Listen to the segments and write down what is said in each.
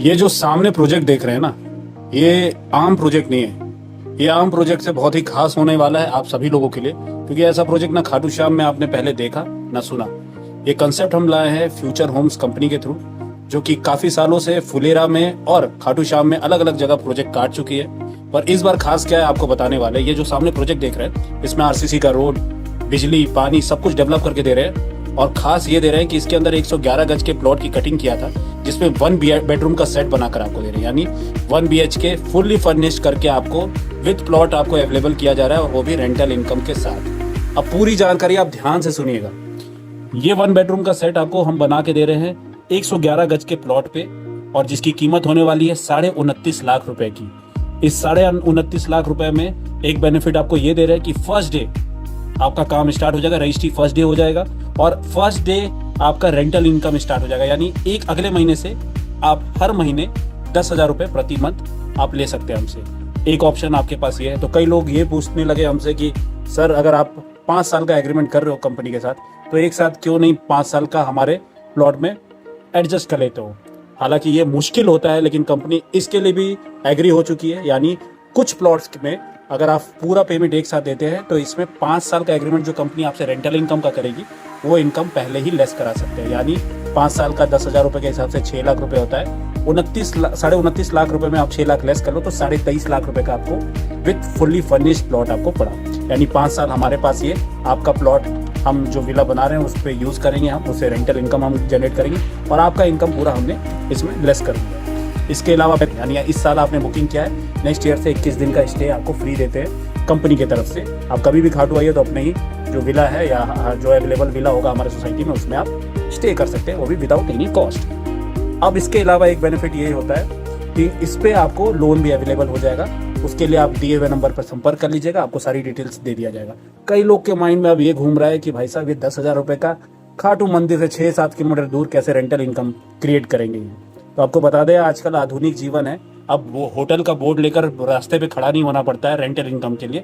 ये जो सामने प्रोजेक्ट देख रहे हैं ना, ये आम प्रोजेक्ट नहीं है। ये आम प्रोजेक्ट से बहुत ही खास होने वाला है आप सभी लोगों के लिए, क्योंकि ऐसा प्रोजेक्ट ना खाटू श्याम में आपने पहले देखा ना सुना। ये कंसेप्ट हम लाए हैं फ्यूचर होम्स कंपनी के थ्रू, जो कि काफी सालों से फुलेरा में और खाटू श्याम में अलग अलग जगह प्रोजेक्ट काट चुकी है। पर इस बार खास क्या है आपको बताने वाले। ये जो सामने प्रोजेक्ट देख रहे हैं, इसमें आरसीसी का रोड, बिजली, पानी सब कुछ डेवलप करके दे रहे हैं। और खास ये दे रहे हैं कि इसके अंदर 111 गज के प्लॉट की कटिंग किया था, जिसमें 1 बेडरूम का सेट बनाकर आपको दे रहे हैं, यानी 1 BHK फुल्ली फर्निश्ड करके आपको विद प्लॉट आपको अवेलेबल किया जा रहा है, और वो भी रेंटल इनकम के साथ। अब पूरी जानकारी आप ध्यान से सुनिएगा। ये 1 बेडरूम का सेट आपको हम बना के दे रहे हैं 111 गज के प्लॉट पे, और जिसकी कीमत होने वाली है 29.5 लाख रुपए की। इस 29.5 लाख रुपए में एक बेनिफिट आपको ये दे रहे हैं कि फर्स्ट डे आपका काम स्टार्ट हो जाएगा, रजिस्ट्री फर्स्ट डे हो जाएगा, और फर्स्ट डे आपका रेंटल इनकम स्टार्ट हो जाएगा। यानी एक अगले महीने से आप हर महीने 10,000 रुपए प्रति मंथ आप ले सकते हैं हमसे। एक ऑप्शन आपके पास ये है। तो कई लोग ये पूछने लगे हमसे कि सर, अगर आप 5 साल का एग्रीमेंट कर रहे हो कंपनी के साथ, तो एक साथ क्यों नहीं 5 साल का हमारे प्लॉट में एडजस्ट कर लेते हो। हालांकि ये मुश्किल होता है, लेकिन कंपनी इसके लिए भी एग्री हो चुकी है। यानी कुछ प्लॉट्स में अगर आप पूरा पेमेंट एक साथ देते हैं, तो इसमें 5 साल का एग्रीमेंट जो कंपनी आपसे रेंटल इनकम का करेगी, वो इनकम पहले ही लेस करा सकते हैं। यानी 5 साल का 10,000 रुपए के हिसाब से 6 लाख रुपए होता है। 29 लाख रुपए में आप 6 लाख लेस कर लो तो 23.5 लाख रुपए का आपको विथ फुल्ली फर्निश्ड प्लॉट आपको पड़ा। यानी 5 साल हमारे पास ये आपका प्लॉट, हम जो विला बना रहे हैं उस पर यूज करेंगे, हम उससे रेंटल इनकम हम जनरेट करेंगे, और आपका इनकम पूरा हमने इसमें लेस कर दिया। इसके अलावा यानी इस साल आपने बुकिंग किया है, नेक्स्ट ईयर से 21 दिन का स्टे आपको फ्री देते हैं कंपनी की तरफ से। आप कभी भी खाटू आइए तो अपने ही जो विला है या जो अवेलेबल विला होगा हमारे सोसाइटी में, उसमें आप स्टे कर सकते हैं, वो भी विदाउट एनी कॉस्ट। अब इसके अलावा एक बेनिफिट ये होता है कि इस पे आपको लोन भी अवेलेबल हो जाएगा। उसके लिए आप दिए हुए नंबर पर संपर्क कर लीजिएगा, आपको सारी डिटेल्स दे दिया जाएगा। कई लोग के माइंड में अब ये घूम रहा है कि भाई साहब, ये 10,000 रुपए का खाटू मंदिर से 6-7 किलोमीटर दूर कैसे रेंटल इनकम क्रिएट करेंगे। तो आपको बता दें, आजकल आधुनिक जीवन है। अब वो होटल का बोर्ड लेकर रास्ते पे खड़ा नहीं होना पड़ता है रेंटल इनकम के लिए।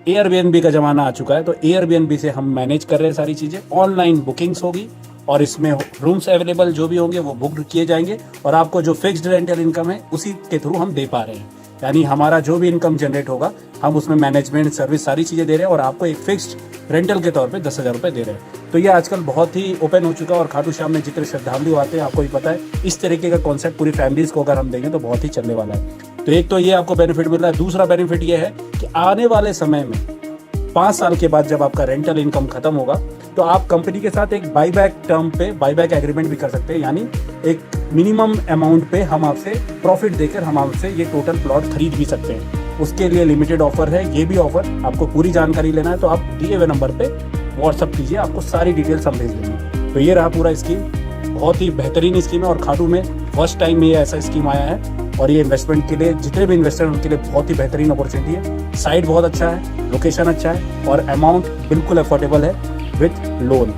एयरबीएनबी का जमाना आ चुका है, तो एयरबीएनबी से हम मैनेज कर रहे हैं सारी चीजें। ऑनलाइन बुकिंग्स होगी और इसमें रूम्स अवेलेबल जो भी होंगे वो बुक किए जाएंगे, और आपको जो फिक्स्ड रेंटल इनकम है उसी के थ्रू हम दे पा रहे हैं। यानी हमारा जो भी इनकम जनरेट होगा, हम उसमें मैनेजमेंट सर्विस सारी चीजें दे रहे हैं, और आपको एक फिक्स्ड रेंटल के तौर पे 10,000 रुपए दे रहे हैं। तो ये आजकल बहुत ही ओपन हो चुका है, और खाटू श्याम में जितने श्रद्धालु आते हैं, आपको भी पता है, इस तरीके का कॉन्सेप्ट पूरी फैमिलीज को अगर हम देंगे तो बहुत ही चलने वाला है। तो एक तो ये आपको बेनिफिट मिल रहा है। दूसरा बेनिफिट ये है कि आने वाले समय में 5 साल के बाद जब आपका रेंटल इनकम खत्म होगा, तो आप कंपनी के साथ एक बाईबैक टर्म पे बाईबैक एग्रीमेंट भी कर सकते हैं। यानी एक मिनिमम अमाउंट पे हम आपसे प्रॉफिट देकर हम आपसे ये टोटल प्लॉट खरीद भी सकते हैं। उसके लिए लिमिटेड ऑफर है। ये भी ऑफर आपको पूरी जानकारी लेना है तो आप दिए हुए नंबर पे व्हाट्सअप कीजिए, आपको सारी डिटेल्स हम भेज देंगे। तो ये रहा पूरा स्कीम, बहुत ही बेहतरीन स्कीम है, और खाटू में फर्स्ट टाइम में ये ऐसा स्कीम आया है। और ये इन्वेस्टमेंट के लिए जितने भी इन्वेस्टर हैं उनके लिए बहुत ही बेहतरीन अपॉर्चुनिटी है। साइट बहुत अच्छा है, लोकेशन अच्छा है, और अमाउंट बिल्कुल अफोर्डेबल है विथ लोन।